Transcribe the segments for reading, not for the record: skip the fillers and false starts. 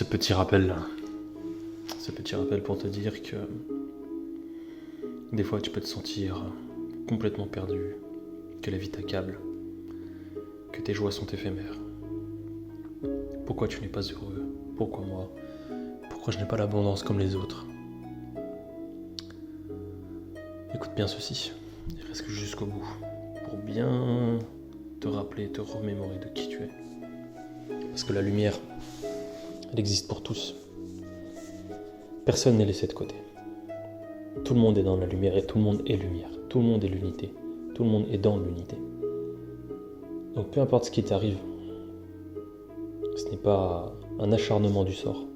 ce petit rappel pour te dire que des fois tu peux te sentir complètement perdu, que la vie t'accable, que tes joies sont éphémères. Pourquoi tu n'es pas heureux? Pourquoi moi? Pourquoi je n'ai pas l'abondance comme les autres? Écoute bien ceci, et reste jusqu'au bout, pour bien te rappeler, te remémorer de qui tu es. Parce que la lumière, elle existe pour tous. Personne n'est laissé de côté. Tout le monde est dans la lumière et tout le monde est lumière. Tout le monde est l'unité. Tout le monde est dans l'unité. Donc peu importe ce qui t'arrive, ce n'est pas un acharnement du sort.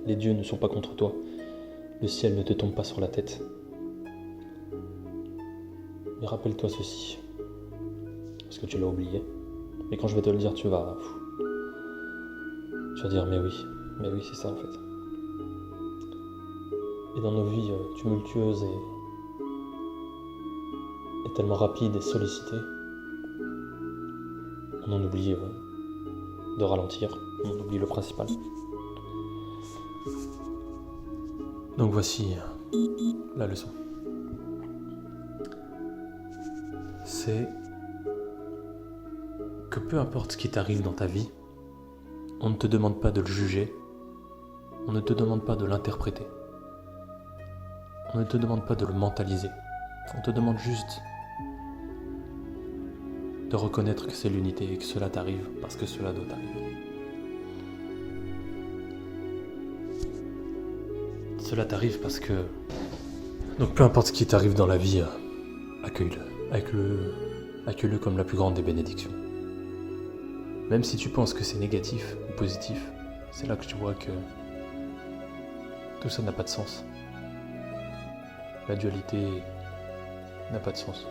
Les dieux ne sont pas contre toi. Le ciel ne te tombe pas sur la tête. Mais rappelle-toi ceci, parce que tu l'as oublié. Et quand je vais te le dire, tu vas dire mais oui, c'est ça en fait. Et dans nos vies tumultueuses et tellement rapides et sollicitées, on en oublie de ralentir, on en oublie le principal. Donc voici la leçon. C'est que peu importe ce qui t'arrive dans ta vie, on ne te demande pas de le juger, on ne te demande pas de l'interpréter, on ne te demande pas de le mentaliser, on te demande juste de reconnaître que c'est l'unité et que cela t'arrive parce que cela doit t'arriver. Cela t'arrive parce que... Donc peu importe ce qui t'arrive dans la vie, accueille-le. Accueille-le comme la plus grande des bénédictions. Même si tu penses que c'est négatif ou positif, c'est là que tu vois que tout ça n'a pas de sens. La dualité n'a pas de sens.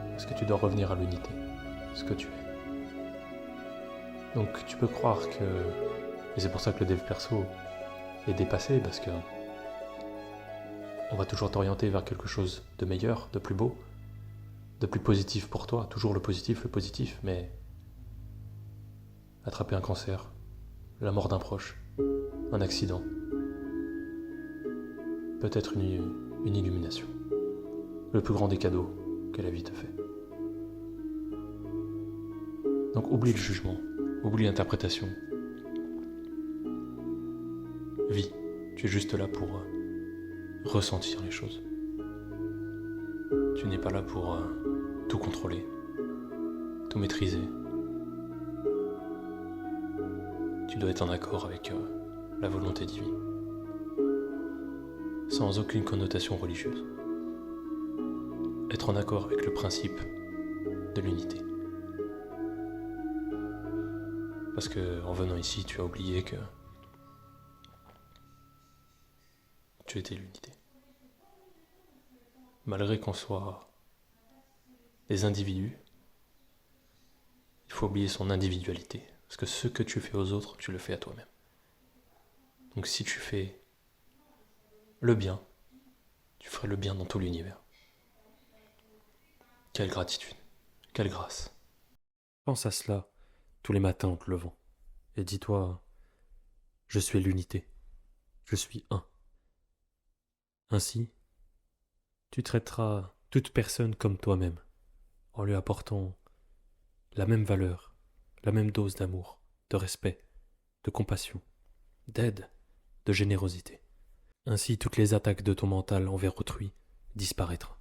Parce que tu dois revenir à l'unité, ce que tu es. Donc tu peux croire que... Et c'est pour ça que le dev perso est dépassé, parce que on va toujours t'orienter vers quelque chose de meilleur, de plus beau, de plus positif pour toi. Toujours le positif, mais attraper un cancer, la mort d'un proche, un accident, peut-être une illumination. Le plus grand des cadeaux que la vie te fait. Donc oublie le jugement, oublie l'interprétation. Vis, tu es juste là pour ressentir les choses. Tu n'es pas là pour tout contrôler, tout maîtriser. Tu dois être en accord avec la volonté divine, sans aucune connotation religieuse. Être en accord avec le principe de l'unité. Parce que en venant ici, tu as oublié que tu étais l'unité. Malgré qu'on soit des individus, il faut oublier son individualité. Parce que ce que tu fais aux autres, tu le fais à toi-même. Donc si tu fais le bien, tu ferais le bien dans tout l'univers. Quelle gratitude, quelle grâce. Pense à cela tous les matins en te levant. Et dis-toi, je suis l'unité. Je suis un. Ainsi, tu traiteras toute personne comme toi-même, en lui apportant la même valeur, la même dose d'amour, de respect, de compassion, d'aide, de générosité. Ainsi, toutes les attaques de ton mental envers autrui disparaîtront.